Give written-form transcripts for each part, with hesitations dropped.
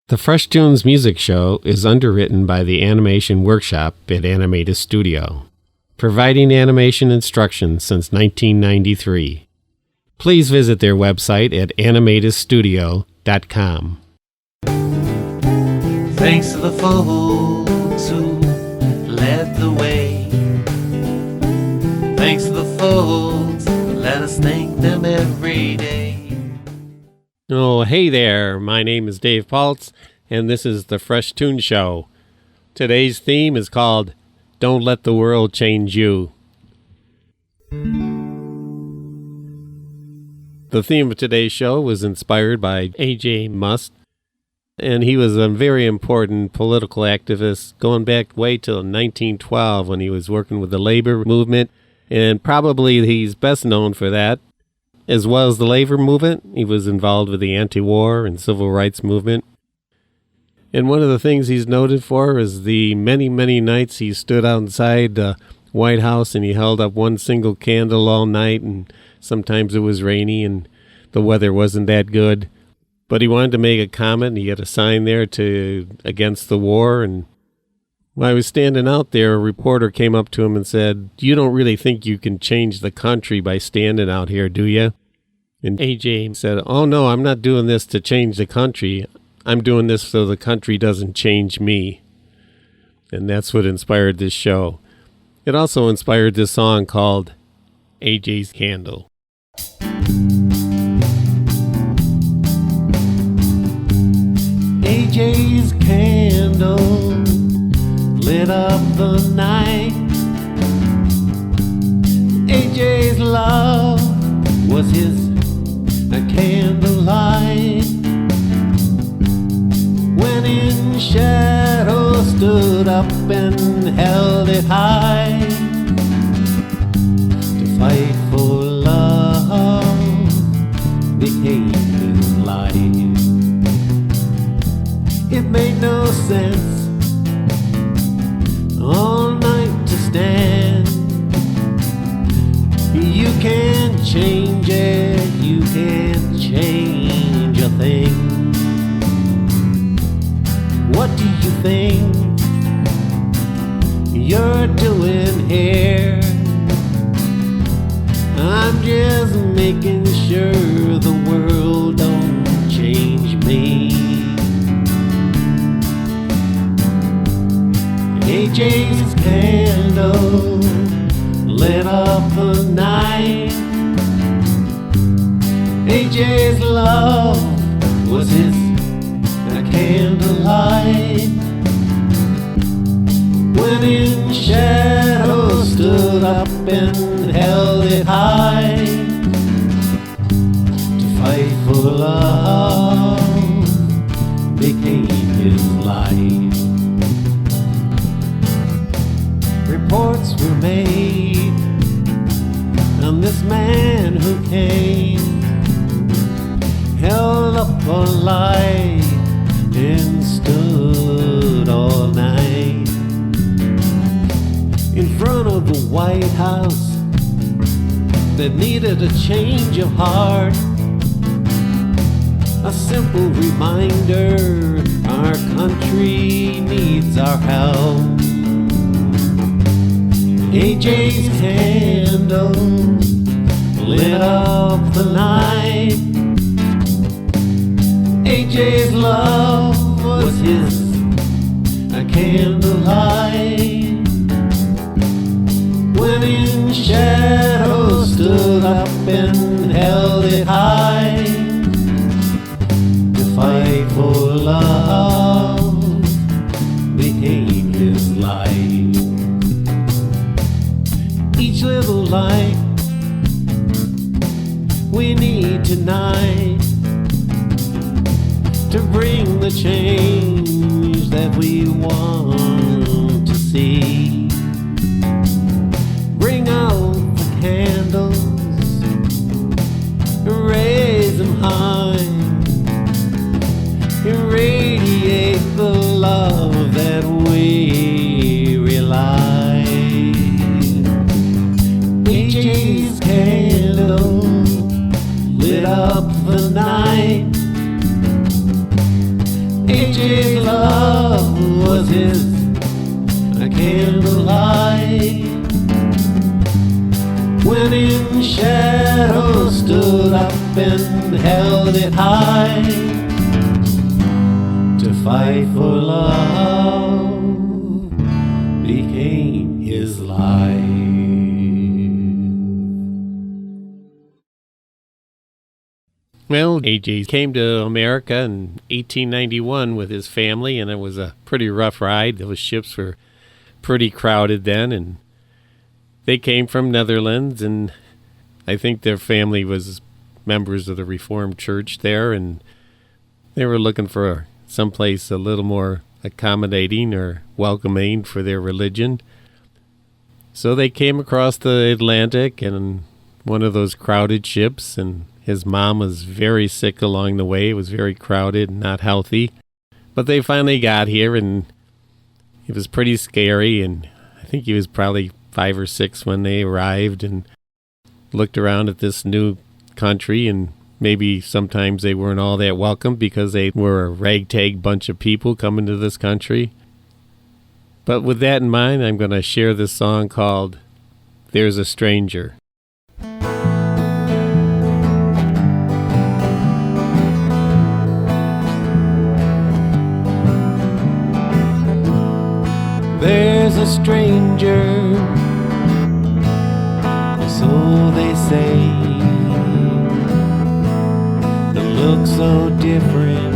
The Fresh Toones Music Show is underwritten by the Animation Workshop at Animated Studio, providing animation instruction since 1993. Please visit their website at animatedstudio.com. Thanks to the folks who led the way. Thanks to the folks, let us thank them every day. Oh, hey there. My name is Dave Paltz, and this is the Fresh Toones Show. Today's theme is called Don't Let the World Change You. The theme of today's show was inspired by A.J. Muste, and he was a very important political activist going back way till 1912 when he was working with the labor movement, and probably he's best known for that. As well as the labor movement, he was involved with the anti-war and civil rights movement. And one of the things he's noted for is the many, many nights he stood outside the White House and he held up one single candle all night, and sometimes it was rainy and the weather wasn't that good. But he wanted to make a comment, and he had a sign there against the war. And while he was standing out there, a reporter came up to him and said, "You don't really think you can change the country by standing out here, do you?" And A.J. said, "Oh no, I'm not doing this to change the country. I'm doing this so the country doesn't change me." And that's what inspired this show. It also inspired this song called A.J.'s Candle. A.J.'s candle lit up the night. A.J.'s love was his candlelight. When in shadow stood up and held it high, to fight for love became his life. It made no sense all night to stand. You can't change it, you can't change a thing. What do you think you're doing here? I'm just making sure the world don't change me. A.J.'s candle lit up the night. A.J.'s love was his candlelight. When in shadow stood up and held it high, to fight for love became his life. Reports were made on this man who came, held up a light and stood all night in front of the White House that needed a change of heart. A simple reminder, our country needs our help. A.J.'s candle lit up the night. A.J.'s love was his candlelight. When in shadow stood up and held it high, to fight for love became his life. Each little light we need tonight to bring the change that we want to see. Bring out the candles, raise them high, irradiate the love that we rely. A.J.'s candle lit up the night. AJ's love was his candlelight. When in shadow stood up and held it high, to fight for love became his life. Well, AJ came to America in 1891 with his family, and it was a pretty rough ride. Those ships were pretty crowded then, and they came from Netherlands, and I think their family was members of the Reformed Church there, and they were looking for someplace a little more accommodating or welcoming for their religion. So they came across the Atlantic in one of those crowded ships, and his mom was very sick along the way. It was very crowded and not healthy. But they finally got here, and it was pretty scary, and I think he was probably 5 or 6 when they arrived and looked around at this new country, and maybe sometimes they weren't all that welcome because they were a ragtag bunch of people coming to this country. But with that in mind, I'm going to share this song called There's a Stranger. There's a stranger, so they say, that looks so different,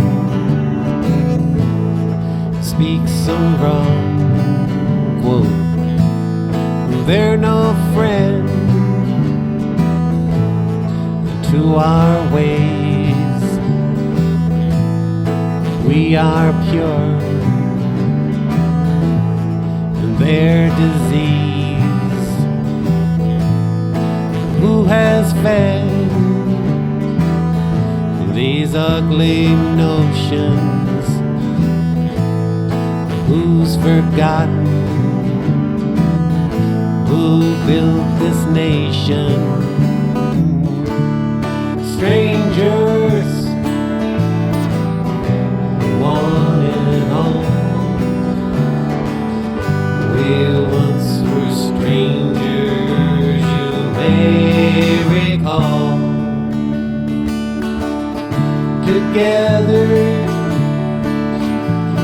speaks so wrong, quote, they're no friend to our ways, we are pure, their disease. Who has fed these ugly notions? Who's forgotten who built this nation? Strangers wanted home. We once were strangers, you may recall. Together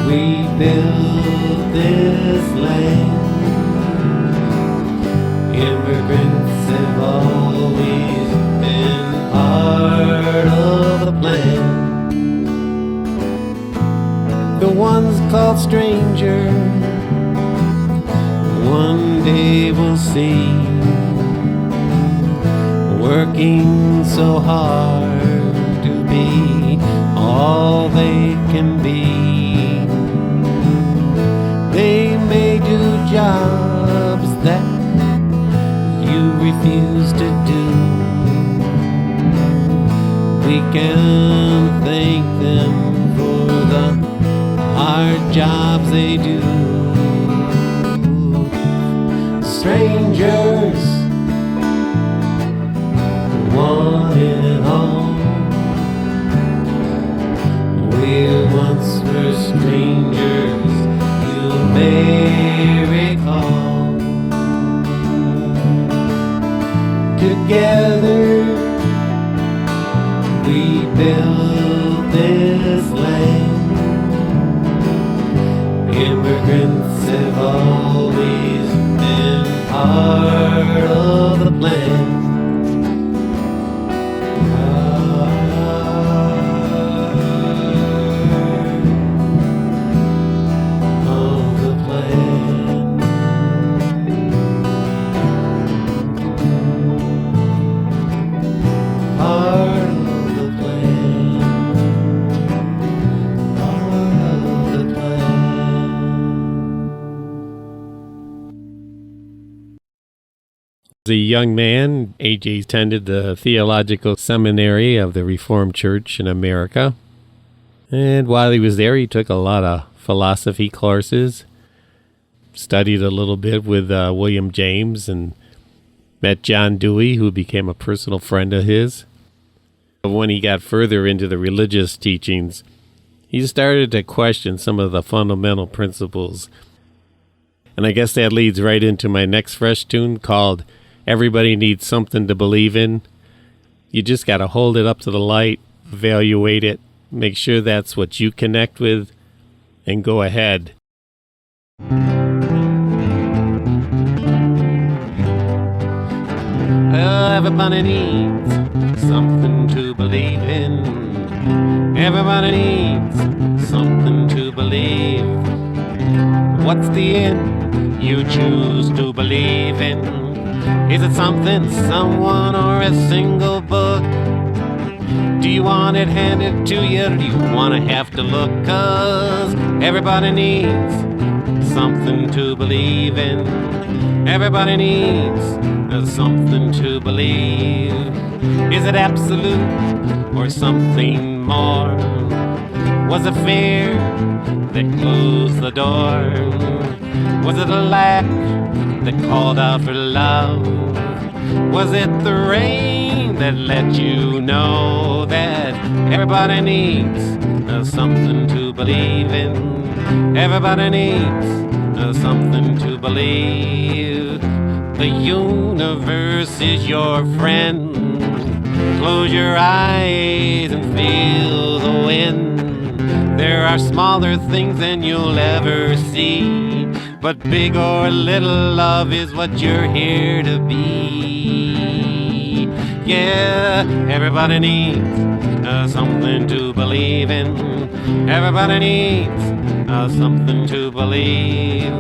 we built this land. Immigrants have always been part of the plan. The ones called strangers one day we'll see, working so hard to be all they can be. They may do jobs that you refuse to do. We can thank them for the hard jobs they do. Strangers wanted home. We once were strangers, you may recall. Together we built this land. Immigrants have always been part of the plan. Of the plan. Part of the plan. Part of the plan. As a young man, AJ attended the Theological Seminary of the Reformed Church in America. And while he was there, he took a lot of philosophy courses, studied a little bit with William James, and met John Dewey, who became a personal friend of his. When he got further into the religious teachings, he started to question some of the fundamental principles. And I guess that leads right into my next fresh tune called Everybody Needs Something to Believe In. You just got to hold it up to the light, evaluate it, make sure that's what you connect with, and go ahead. Everybody needs something to believe in. Everybody needs something to believe. What's the end you choose to believe in? Is it something, someone, or a single book? Do you want it handed to you, or do you want to have to look? 'Cause everybody needs something to believe in. Everybody needs something to believe. Is it absolute or something more? Was it fear that closed the door? Was it a lack that called out for love? Was it the rain that let you know that everybody needs something to believe in? Everybody needs something to believe. The universe is your friend. Close your eyes and feel the wind. There are smaller things than you'll ever see, but big or little, love is what you're here to be. Yeah, everybody needs something to believe in. Everybody needs something to believe.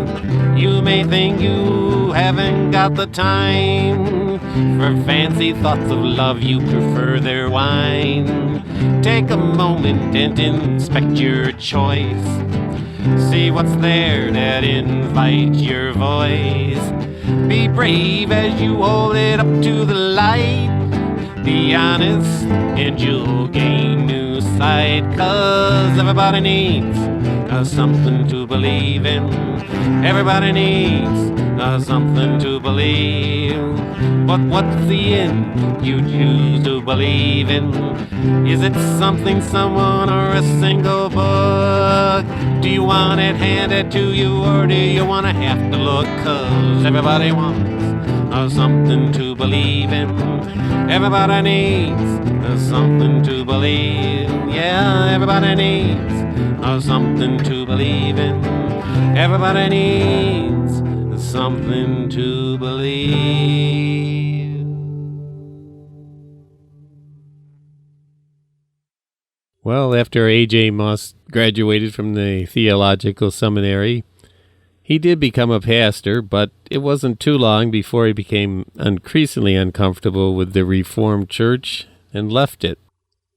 You may think you haven't got the time for fancy thoughts of love, you prefer their wine. Take a moment and inspect your choice. See what's there that invites your voice. Be brave as you hold it up to the light. Be honest and you'll gain new sight. 'Cause everybody needs something to believe in. Everybody needs something to believe. But what's the end you choose to believe in? Is it something, someone, or a single book? Do you want it handed to you, or do you want to have to look? 'Cause everybody wants something to believe in. Everybody needs something to believe. Yeah, everybody needs something to believe in. Everybody needs something to believe. Well, after A.J. Muste graduated from the theological seminary, he did become a pastor, but it wasn't too long before he became increasingly uncomfortable with the Reformed Church and left it.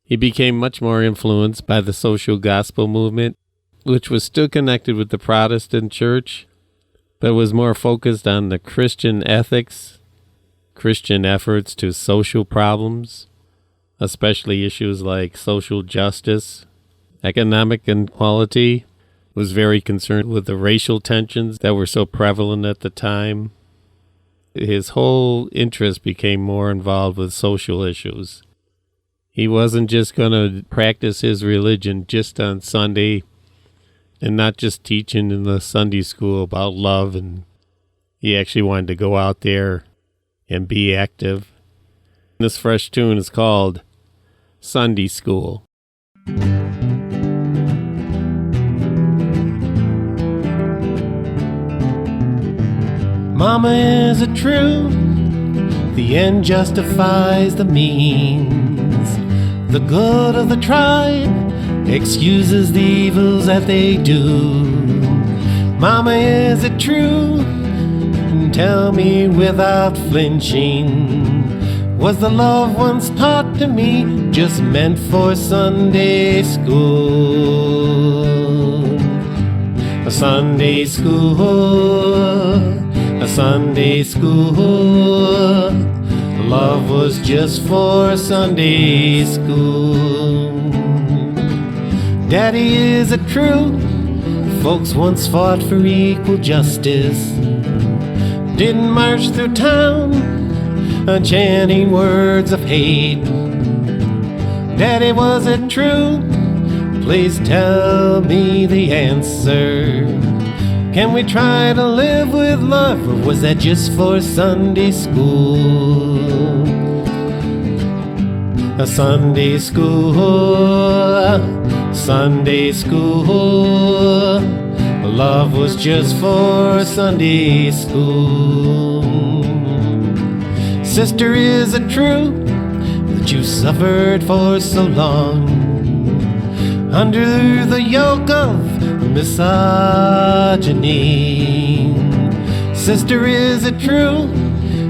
He became much more influenced by the social gospel movement, which was still connected with the Protestant Church, but was more focused on the Christian ethics, Christian efforts to social problems, especially issues like social justice, economic inequality, was very concerned with the racial tensions that were so prevalent at the time. His whole interest became more involved with social issues. He wasn't just going to practice his religion just on Sunday and not just teaching in the Sunday school about love, and he actually wanted to go out there and be active. This fresh tune is called Sunday School. Mama, is it true? The end justifies the means. The good of the tribe excuses the evils that they do. Mama, is it true? Tell me without flinching. Was the love once taught to me just meant for Sunday school? A Sunday school, a Sunday school. Love was just for Sunday school. Daddy, is it true? Folks once fought for equal justice. Didn't march through town chanting words of hate. Daddy, was it true? Please tell me the answer. Can we try to live with love, or was that just for Sunday school? A Sunday school, Sunday school. Love was just for Sunday school. Sister, is it true that you suffered for so long under the yoke of misogyny? Sister, is it true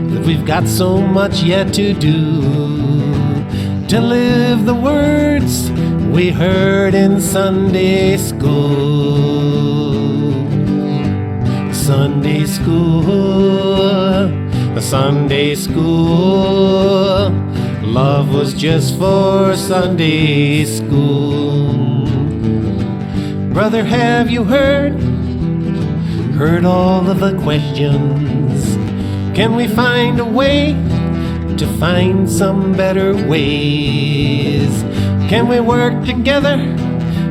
that we've got so much yet to do to live the words we heard in Sunday school? Sunday school, Sunday school. Love was just for Sunday school. Brother, have you heard all of the questions? Can we find a way to find some better ways? Can we work together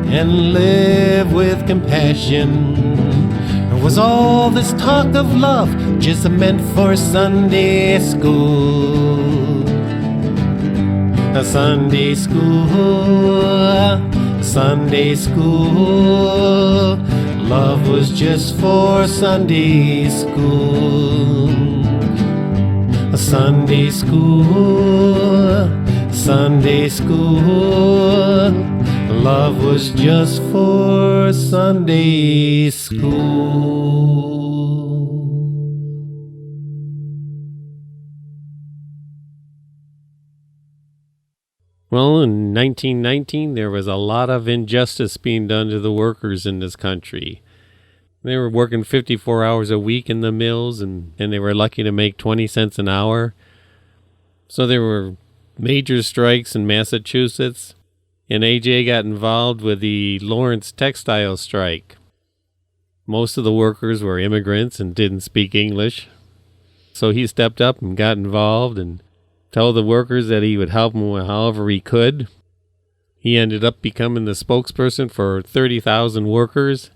and live with compassion? Or was all this talk of love just meant for Sunday school? A Sunday school, Sunday school. Love was just for Sunday school. A Sunday school, Sunday school. Love was just for Sunday school. Well, in 1919, there was a lot of injustice being done to the workers in this country. They were working 54 hours a week in the mills, and they were lucky to make 20 cents an hour. So there were major strikes in Massachusetts, and AJ got involved with the Lawrence textile strike. Most of the workers were immigrants and didn't speak English, so he stepped up and got involved and told the workers that he would help them however he could. He ended up becoming the spokesperson for 30,000 workers,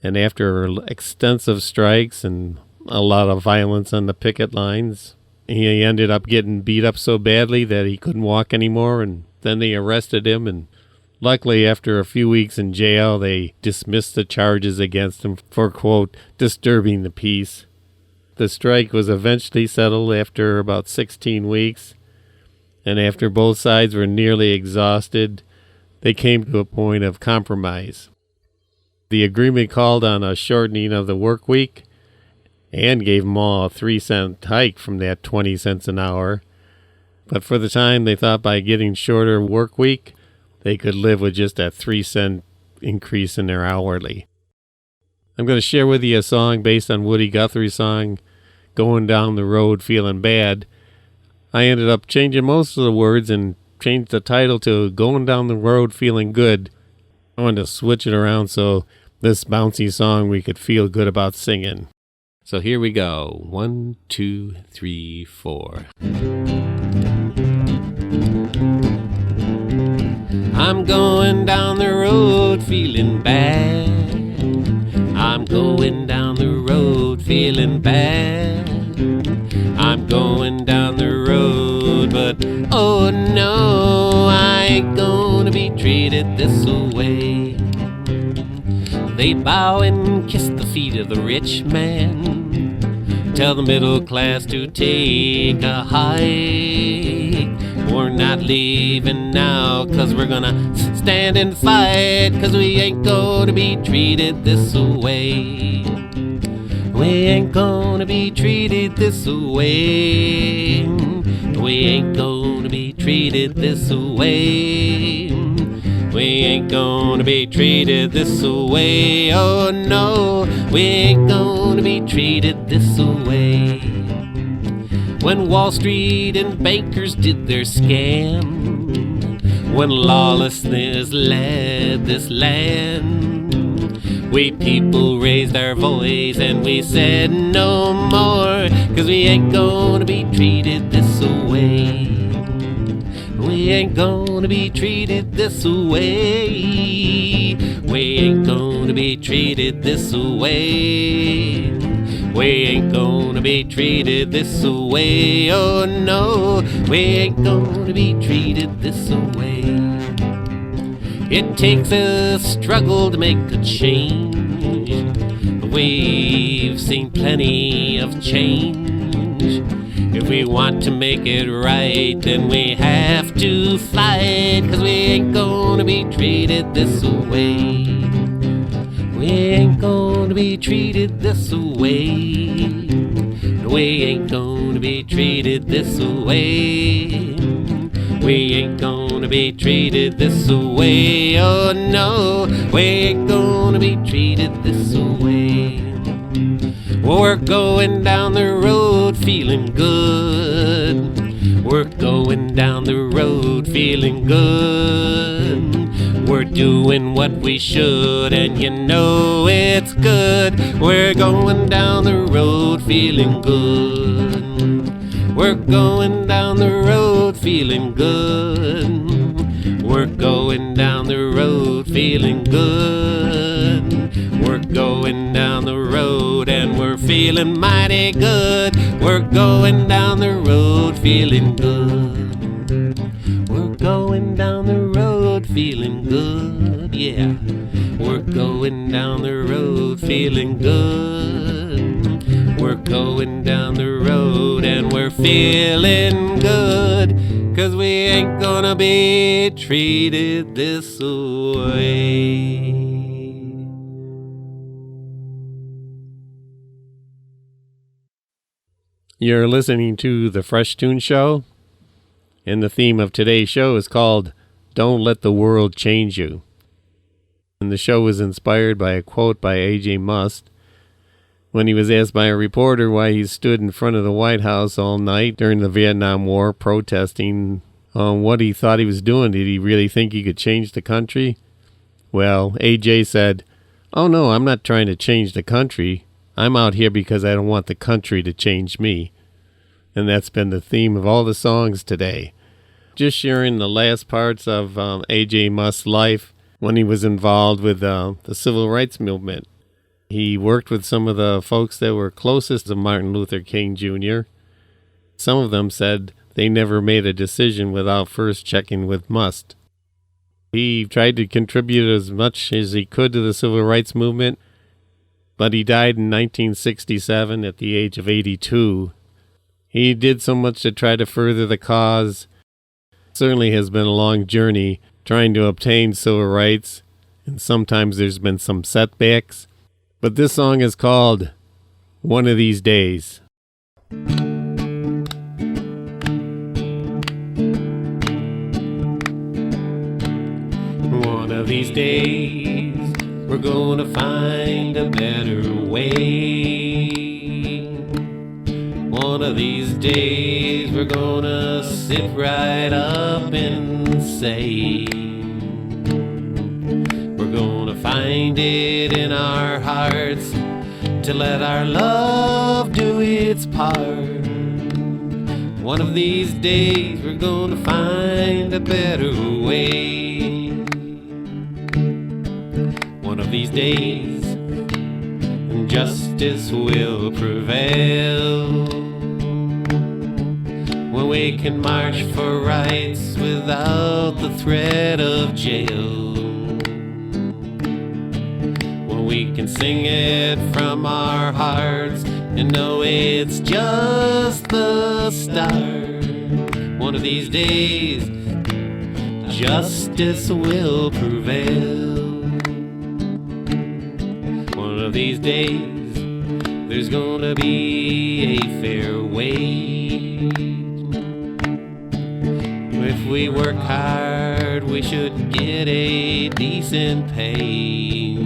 and after extensive strikes and a lot of violence on the picket lines, he ended up getting beat up so badly that he couldn't walk anymore, and then they arrested him, and luckily after a few weeks in jail, they dismissed the charges against him for, quote, disturbing the peace. The strike was eventually settled after about 16 weeks, and after both sides were nearly exhausted, they came to a point of compromise. The agreement called on a shortening of the work week and gave them all a 3-cent hike from that 20 cents an hour. But for the time, they thought by getting shorter work week, they could live with just a 3-cent increase in their hourly. I'm going to share with you a song based on Woody Guthrie's song, Going Down the Road Feeling Bad. I ended up changing most of the words and changed the title to Going Down the Road Feeling Good. I wanted to switch it around so this bouncy song we could feel good about singing. So here we go. 1, 2, 3, 4. I'm going down the road feeling bad. I'm going down the road feeling bad. I'm going down the road, but oh no, I ain't gonna be treated this way. They bow and kiss the feet of the rich man, tell the middle class to take a hike. We're not leaving now, 'cause we're gonna stand and fight, 'cause we ain't gonna be treated this way. We ain't gonna be treated this way. We ain't gonna be treated this way. We ain't gonna be treated this way. Oh no, we ain't gonna be treated this way. When Wall Street and bankers did their scam, when lawlessness led this land, we people raised our voice and we said no more, 'cause we ain't gonna be treated this way. We we ain't gonna be treated this way. We ain't gonna be treated this way. We ain't gonna be treated this way. Oh no, we ain't gonna be treated this way. It takes a struggle to make a change. We've seen plenty of change. If we want to make it right, then we have to fight, 'cause we ain't gonna be treated this way. We ain't gonna be treated this way. We ain't gonna be treated this way. We ain't gonna be treated this way. Oh no, we ain't gonna be treated this way. We're going down the road feeling good. We're going down the road feeling good. We're doing what we should, and you know it's good. We're going down the road feeling good. We're going down the road feeling good. We're going down the road feeling good. We're going down the road and we're feeling mighty good. We're going down the road feeling good. We're going down the road feeling good, yeah. We're going down the road feeling good. We're going down the road and we're feeling good, 'cause we ain't gonna be treated this way. You're listening to the Fresh Toones Show, and the theme of today's show is called Don't Let the World Change You. And the show was inspired by a quote by A.J. Muste when he was asked by a reporter why he stood in front of the White House all night during the Vietnam War protesting on what he thought he was doing. Did he really think he could change the country? Well, A.J. said, "Oh no, I'm not trying to change the country. I'm out here because I don't want the country to change me." And that's been the theme of all the songs today. Just sharing the last parts of A.J. Muste's life when he was involved with the civil rights movement. He worked with some of the folks that were closest to Martin Luther King Jr. Some of them said they never made a decision without first checking with Muste. He tried to contribute as much as he could to the civil rights movement, but he died in 1967 at the age of 82. He did so much to try to further the cause. It certainly has been a long journey trying to obtain civil rights, and sometimes there's been some setbacks. But this song is called One of These Days. One of these days, we're gonna find a better way. One of these days, we're gonna sit right up and say, we're gonna find it in our hearts to let our love do its part. One of these days, we're gonna find a better way. One of these days, justice will prevail, when we can march for rights without the threat of jail, when we can sing it from our hearts and know it's just the start. One of these days, justice will prevail. One of these days, there's gonna be a fair wage. If we work hard, we should get a decent pay.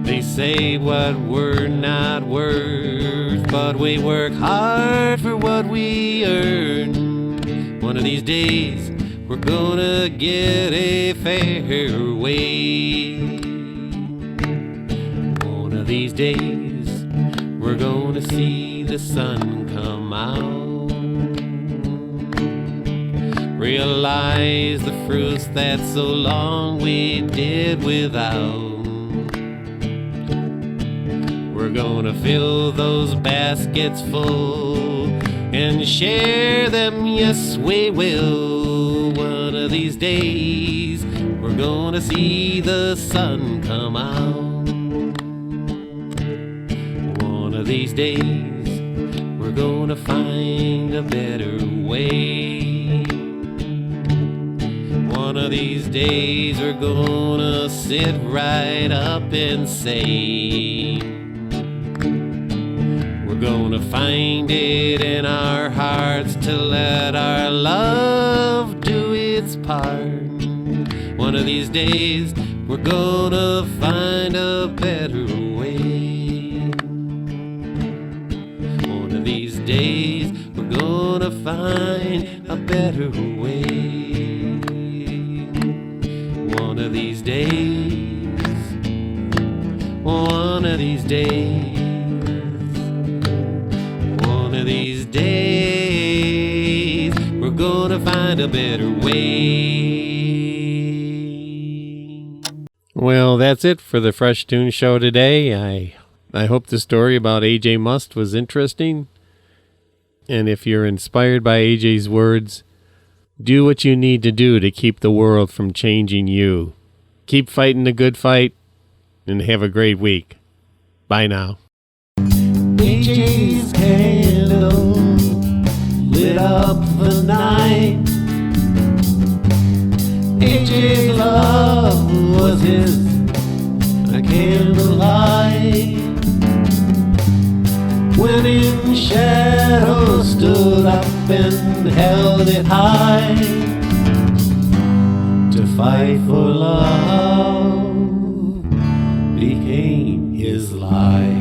They say what we're not worth, but we work hard for what we earn. One of these days, we're gonna get a fair wage. One of these days, we're gonna see the sun come out. realize the fruits that so long we did without. We're gonna fill those baskets full and share them, yes we will. One of these days we're gonna see the sun come out. One of these days we're gonna find a better way. One of these days we're gonna sit right up and say, we're gonna find it in our hearts to let our love do its part. One of these days we're gonna find a better way. One of these days we're gonna find a better way. One of these days, one of these days, one of these days, we're gonna find a better way. Well, that's it for the Fresh Toones Show today. I hope the story about AJ Muste was interesting. And if you're inspired by AJ's words, do what you need to do to keep the world from changing you. Keep fighting the good fight, and have a great week. Bye now. AJ's candle lit up the night. AJ's love was his candlelight. When in shadow stood up and held it high, to fight for love became his life.